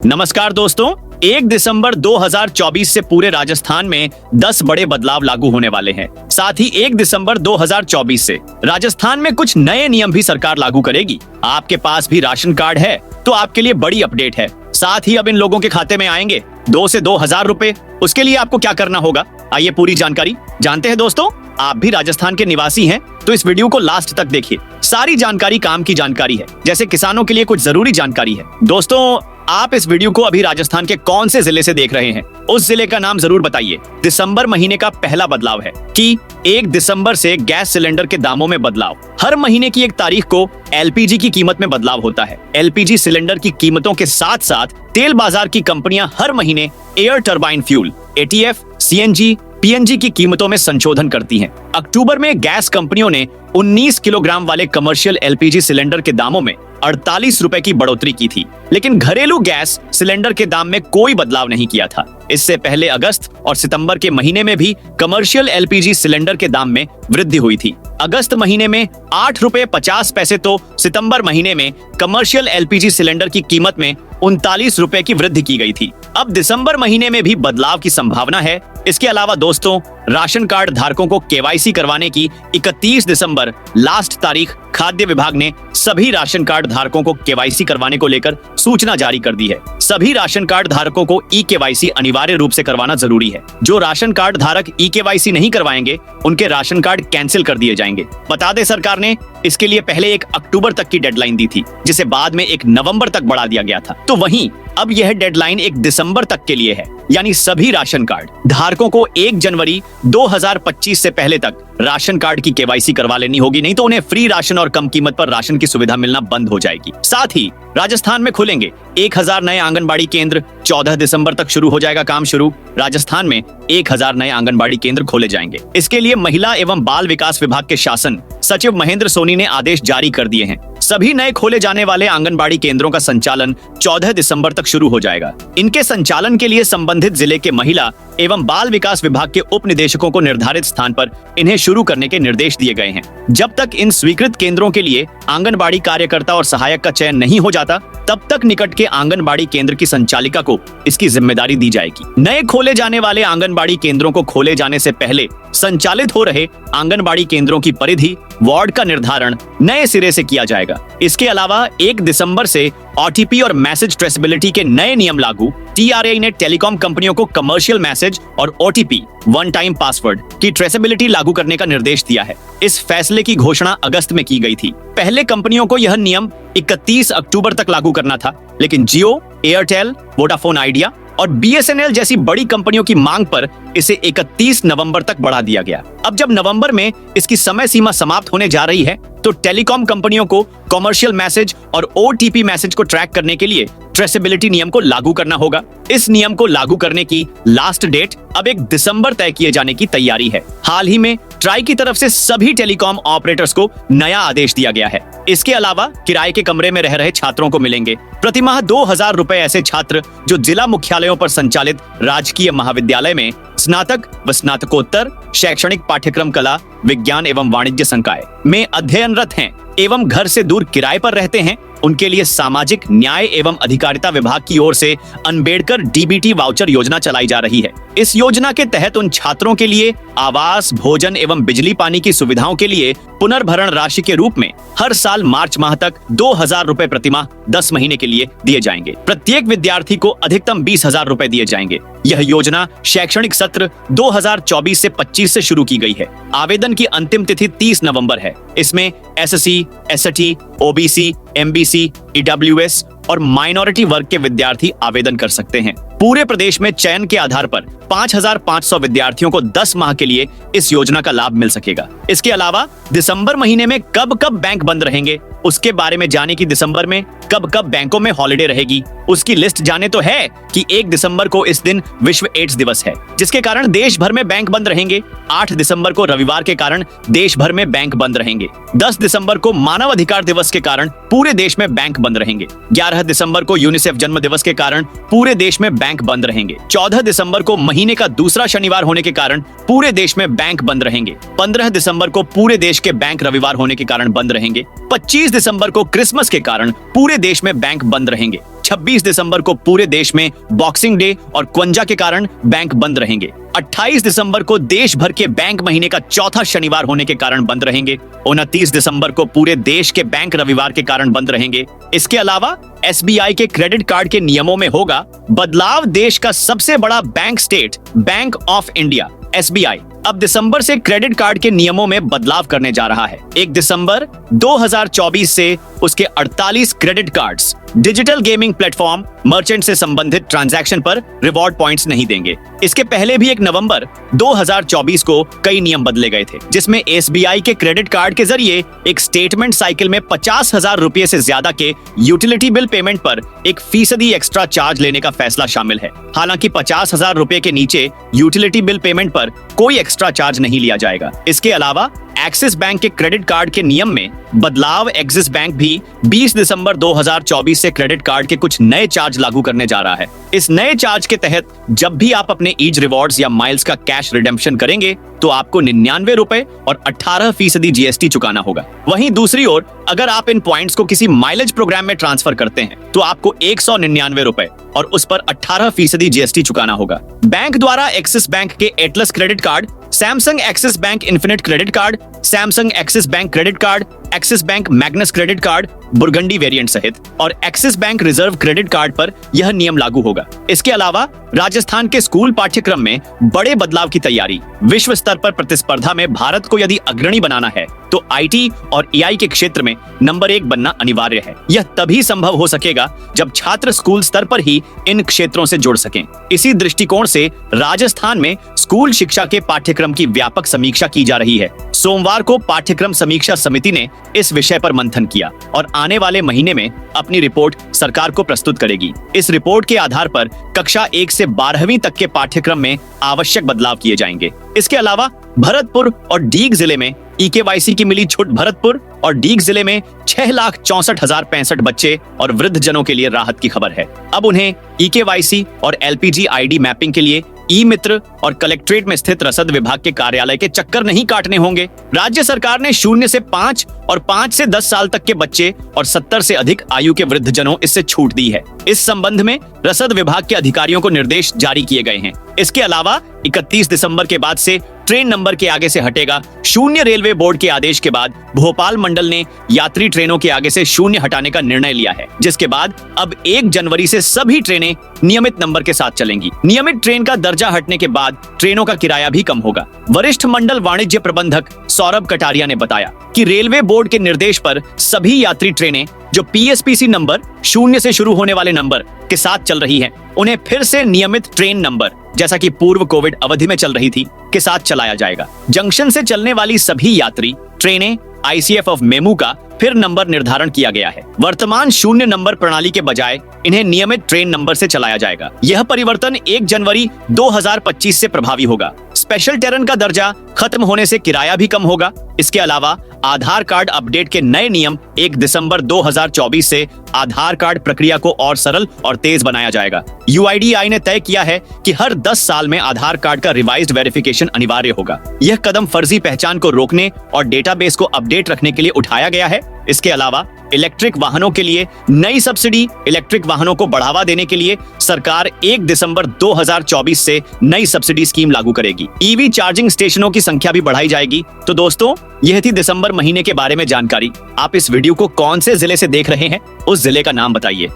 नमस्कार दोस्तों, 1 दिसंबर 2024 से पूरे राजस्थान में 10 बड़े बदलाव लागू होने वाले हैं। साथ ही 1 दिसंबर 2024 से राजस्थान में कुछ नए नियम भी सरकार लागू करेगी। आपके पास भी राशन कार्ड है तो आपके लिए बड़ी अपडेट है। साथ ही अब इन लोगों के खाते में आएंगे 2 से 2,000 रुपए। उसके लिए आपको क्या करना होगा, आइए पूरी जानकारी जानते हैं। दोस्तों, आप भी राजस्थान के निवासी हैं तो इस वीडियो को लास्ट तक देखिए। सारी जानकारी काम की जानकारी है, जैसे किसानों के लिए कुछ जरूरी जानकारी है। दोस्तों, आप इस वीडियो को अभी राजस्थान के कौन से जिले से देख रहे हैं, उस जिले का नाम जरूर बताइए। दिसंबर महीने का पहला बदलाव है कि 1 दिसंबर से गैस सिलेंडर के दामों में बदलाव। हर महीने की 1 तारीख को एलपीजी की कीमत में बदलाव होता है। एलपीजी सिलेंडर की कीमतों के साथ साथ तेल बाजार की कंपनियां हर महीने air turbine fuel, ETF, CNG, PNG की कीमतों में संशोधन करती हैं। अक्टूबर में गैस कंपनियों ने 19 किलोग्राम वाले कमर्शियल एलपीजी सिलेंडर के दामों में 48 रुपए की बढ़ोतरी की थी, लेकिन घरेलू गैस सिलेंडर के दाम में कोई बदलाव नहीं किया था। इससे पहले अगस्त और सितंबर के महीने में भी कमर्शियल एलपीजी सिलेंडर के दाम में वृद्धि हुई थी। अगस्त महीने में 8 रुपए 50 पैसे तो सितंबर महीने में कमर्शियल एलपीजी सिलेंडर की कीमत में 39 रुपए की वृद्धि की गई थी। अब दिसंबर महीने में भी बदलाव की संभावना है। इसके अलावा दोस्तों, राशन कार्ड धारकों को केवाईसी करवाने की 31 दिसंबर लास्ट तारीख खाद्य विभाग ने सभी राशन कार्ड धारकों को केवाईसी करवाने को लेकर सूचना जारी कर दी है। सभी राशन कार्ड धारकों को ई केवाईसी अनिवार्य रूप से करवाना जरूरी है। जो राशन कार्ड धारक ई केवाईसी नहीं करवाएंगे, उनके राशन कार्ड कैंसिल कर दिए जाएंगे। बता दें, सरकार ने इसके लिए पहले 1 अक्टूबर तक की डेडलाइन दी थी, जिसे बाद में 1 नवंबर तक बढ़ा दिया गया था। तो वहीं अब यह डेडलाइन 1 दिसंबर तक के लिए है, यानी सभी राशन कार्ड धारकों को 1 जनवरी 2025 से पहले तक राशन कार्ड की केवाईसी करवा लेनी होगी, नहीं तो उन्हें फ्री राशन और कम कीमत पर राशन की सुविधा मिलना बंद हो जाएगी। साथ ही राजस्थान में खुलेंगे 1000 नए आंगनबाड़ी केंद्र। 14 दिसंबर तक शुरू हो जाएगा काम शुरू। राजस्थान में 1000 नए आंगनबाड़ी केंद्र खोले जाएंगे। इसके लिए महिला एवं बाल विकास विभाग के शासन सचिव महेंद्र सोनी ने आदेश जारी कर दिए हैं। सभी नए खोले जाने वाले आंगनबाड़ी केंद्रों का संचालन 14 दिसंबर तक शुरू हो जाएगा। इनके संचालन के लिए संबंधित जिले के महिला एवं बाल विकास विभाग के उप निदेशकों को निर्धारित स्थान पर इन्हें शुरू करने के निर्देश दिए गए हैं। जब तक इन स्वीकृत केंद्रों के लिए आंगनबाड़ी कार्यकर्ता और सहायक का चयन नहीं हो जाता, तब तक निकट के आंगनबाड़ी केंद्र की संचालिका को इसकी जिम्मेदारी दी जाएगी। नए खोले जाने वाले आंगनबाड़ी केंद्रों को खोले जाने से पहले संचालित हो रहे आंगनबाड़ी केंद्रों की परिधि, वार्ड का निर्धारण नए सिरे से किया जाएगा। इसके अलावा 1 दिसंबर से ओटीपी और मैसेज ट्रेसेबिलिटी के नए नियम लागू। टीआरआई ने टेलीकॉम कंपनियों को कमर्शियल मैसेज और ओटीपी, वन टाइम पासवर्ड की ट्रेसेबिलिटी लागू करने का निर्देश दिया है। इस फैसले की घोषणा अगस्त में की गई थी। पहले कंपनियों को यह नियम 31 अक्टूबर तक लागू करना था, लेकिन जियो, एयरटेल, वोडाफोन आइडिया और बीएसएनएल जैसी बड़ी कंपनियों की मांग पर इसे 31 नवंबर तक बढ़ा दिया गया। अब जब नवंबर में इसकी समय सीमा समाप्त होने जा रही है, तो टेलीकॉम कंपनियों को कमर्शियल मैसेज और ओटीपी मैसेज को ट्रैक करने के लिए ट्रेसेबिलिटी नियम को लागू करना होगा। इस नियम को लागू करने की लास्ट डेट अब 1 दिसंबर तय किए जाने की तैयारी है। हाल ही में ट्राई की तरफ से सभी टेलीकॉम ऑपरेटर्स को नया आदेश दिया गया है। इसके अलावा किराए के कमरे में रह रहे छात्रों को मिलेंगे प्रतिमाह 2000 रुपए ऐसे छात्र जो जिला मुख्यालयों पर संचालित राजकीय महाविद्यालय में स्नातक व स्नातकोत्तर शैक्षणिक पाठ्यक्रम कला, विज्ञान एवं वाणिज्य संकाय में अध्ययनरत हैं एवं घर से दूर किराए पर रहते हैं। उनके लिए सामाजिक न्याय एवं अधिकारिता विभाग की ओर से अंबेडकर डीबीटी वाउचर योजना चलाई जा रही है। इस योजना के तहत उन छात्रों के लिए आवास, भोजन एवं बिजली पानी की सुविधाओं के लिए पुनर्भरण राशि के रूप में हर साल मार्च माह तक 2000 रुपए प्रतिमाह 10 महीने के लिए दिए जाएंगे। प्रत्येक विद्यार्थी को अधिकतम 20,000 रुपए दिए जाएंगे। यह योजना शैक्षणिक सत्र 2024 से 25 से शुरू की गई है। आवेदन की अंतिम तिथि 30 नवंबर है। इसमें SSC, ST, OBC, MBC, EWS और माइनॉरिटी वर्ग के विद्यार्थी आवेदन कर सकते हैं। पूरे प्रदेश में चयन के आधार पर 5500 विद्यार्थियों को 10 माह के लिए इस योजना का लाभ मिल सकेगा। इसके अलावा दिसंबर महीने में कब कब बैंक बंद रहेंगे, उसके बारे में जाने की दिसंबर में कब कब बैंकों में हॉलिडे रहेगी, उसकी लिस्ट जाने तो है कि 1 दिसंबर को इस दिन विश्व एड्स दिवस है, जिसके कारण देश भर में बैंक बंद रहेंगे। 8 दिसंबर को रविवार के कारण देश भर में बैंक बंद रहेंगे। 10 दिसंबर को मानव अधिकार दिवस के कारण पूरे देश में बैंक बंद रहेंगे। 11 दिसंबर को यूनिसेफ जन्म दिवस के कारण पूरे देश में बैंक बंद रहेंगे। 14 दिसंबर को महीने का दूसरा शनिवार होने के कारण पूरे देश में बैंक बंद रहेंगे। 15 दिसंबर को पूरे देश के बैंक रविवार होने के कारण बंद रहेंगे। 25 दिसंबर को क्रिसमस के कारण पूरे देश में बैंक बंद रहेंगे। 26 दिसंबर को पूरे देश में बॉक्सिंग डे और क्वंजा के कारण बैंक बंद रहेंगे। 28 दिसंबर को देश भर के बैंक महीने का चौथा शनिवार होने के कारण बंद रहेंगे। 29 दिसंबर को पूरे देश के बैंक रविवार के कारण बंद रहेंगे। इसके अलावा SBI के क्रेडिट कार्ड के नियमों में होगा बदलाव। देश का सबसे बड़ा bank state bank of India SBI अब दिसंबर से क्रेडिट कार्ड के नियमों में बदलाव करने जा रहा है। 1 दिसंबर 2024 से उसके 48 credit cards digital gaming platform merchant से संबंधित ट्रांजैक्शन पर रिवॉर्ड पॉइंट्स नहीं देंगे। इसके पहले भी 1 नवंबर 2024 को कई नियम बदले गए थे, जिसमें SBI के क्रेडिट कार्ड के जरिए एक स्टेटमेंट साइकिल में 50,000 रुपए से ज्यादा के यूटिलिटी बिल पेमेंट पर 1% एक्स्ट्रा चार्ज लेने का फैसला शामिल है। हालांकि 50,000 रुपए के नीचे यूटिलिटी बिल पेमेंट पर कोई एक्स्ट्रा चार्ज नहीं लिया जाएगा। इसके अलावा एक्सिस बैंक के क्रेडिट कार्ड के नियम में बदलाव। एक्सिस बैंक भी 20 दिसंबर 2024 से क्रेडिट कार्ड के कुछ नए चार्ज लागू करने जा रहा है। इस नए चार्ज के तहत जब भी आप अपने ईज रिवॉर्ड्स या माइल्स का कैश रिडेम्पशन करेंगे तो आपको 99 रुपए और 18% GST चुकाना होगा। वहीं दूसरी ओर अगर आप इन पॉइंट्स को किसी माइलेज प्रोग्राम में ट्रांसफर करते हैं तो आपको 199 रुपए और उस पर 18% GST चुकाना होगा। बैंक द्वारा एक्सिस बैंक के Atlas credit card, Samsung Axis Bank Infinite credit card, Samsung Axis Bank credit card, Axis Bank Magnus credit card burgundy variant सहित और Axis Bank Reserve credit card पर यह नियम लागू होगा। इसके अलावा राजस्थान के स्कूल पाठ्यक्रम में बड़े बदलाव की तैयारी। विश्व स्तर पर प्रतिस्पर्धा में भारत को यदि अग्रणी बनाना है तो IT और AI के क्षेत्र में नंबर 1 बनना अनिवार्य है। यह तभी संभव हो सकेगा जब छात्र स्कूल स्तर पर ही इन क्षेत्रों से जुड़ सकें। इसी दृष्टिकोण से राजस्थान में स्कूल शिक्षा के पाठ्यक्रम की व्यापक समीक्षा की जा रही है। सोमवार को पाठ्यक्रम समीक्षा समिति ने इस विषय पर मंथन किया और आने वाले महीने में अपनी रिपोर्ट सरकार को प्रस्तुत करेगी। इस रिपोर्ट के आधार पर कक्षा 1 से 12वीं तक के पाठ्यक्रम में आवश्यक बदलाव किए जाएंगे। इसके अलावा भरतपुर और डीग जिले में EKYC की मिली छूट। भरतपुर और डीग जिले में 6,64,065 बच्चे और वृद्ध जनों के लिए राहत की खबर है। अब उन्हें EKYC और LPG ID मैपिंग के लिए ई-मित्र और कलेक्ट्रेट में स्थित रसद विभाग के कार्यालय के चक्कर नहीं काटने होंगे। राज्य सरकार ने 0 से 5 और 5 से 10 साल तक के बच्चे और 70 से अधिक आयु के वृद्ध जनों इससे छूट दी है। इस संबंध में रसद विभाग के अधिकारियों को निर्देश जारी किए गए हैं। इसके अलावा 31 दिसंबर के बाद से ट्रेन नंबर के आगे से हटेगा 0। रेलवे बोर्ड के आदेश के बाद भोपाल मंडल ने यात्री ट्रेनों के आगे से 0 हटाने का निर्णय लिया है, जिसके बाद अब 1 जनवरी से सभी ट्रेनें नियमित नंबर के साथ चलेंगी। नियमित ट्रेन का दर्जा हटने के बाद ट्रेनों का किराया भी कम होगा। वरिष्ठ मंडल वाणिज्य प्रबंधक सौरभ कटारिया ने बताया कि रेलवे बोर्ड के निर्देश पर सभी यात्री ट्रेनें जो PSPC नंबर 0 से शुरू होने वाले नंबर के साथ चल रही हैं, उन्हें फिर से नियमित ट्रेन नंबर जैसा कि पूर्व कोविड अवधि में चल रही थी के साथ चलाया जाएगा। जंक्शन से चलने वाली सभी यात्री ट्रेनें ICF ऑफ मेमू का फिर नंबर निर्धारण किया गया है। वर्तमान 0 नंबर प्रणाली के बजाय इन्हें नियमित ट्रेन नंबर से चलाया जाएगा। यह परिवर्तन 1 जनवरी 2025 से प्रभावी होगा। स्पेशल टेरन का दर्जा खत्म होने से किराया भी कम होगा। इसके अलावा आधार कार्ड अपडेट के नए नियम 1 दिसंबर 2024 से आधार कार्ड प्रक्रिया को और सरल और तेज बनाया जाएगा। UIDAI ने तय किया है कि हर 10 साल में आधार कार्ड का रिवाइज्ड वेरिफिकेशन अनिवार्य होगा। यह कदम फर्जी पहचान को रोकने और डेटाबेस को अपडेट रखने के लिए उठाया गया है। इसके अलावा इलेक्ट्रिक वाहनों के लिए नई सब्सिडी। इलेक्ट्रिक वाहनों को बढ़ावा देने के लिए सरकार 1 दिसंबर 2024 से नई सब्सिडी स्कीम लागू करेगी। EV चार्जिंग स्टेशनों की संख्या भी बढ़ाई जाएगी। तो दोस्तों, यह थी दिसंबर महीने के बारे में जानकारी। आप इस वीडियो को कौन से जिले से देख रहे हैं, उस जिले का नाम बताइए।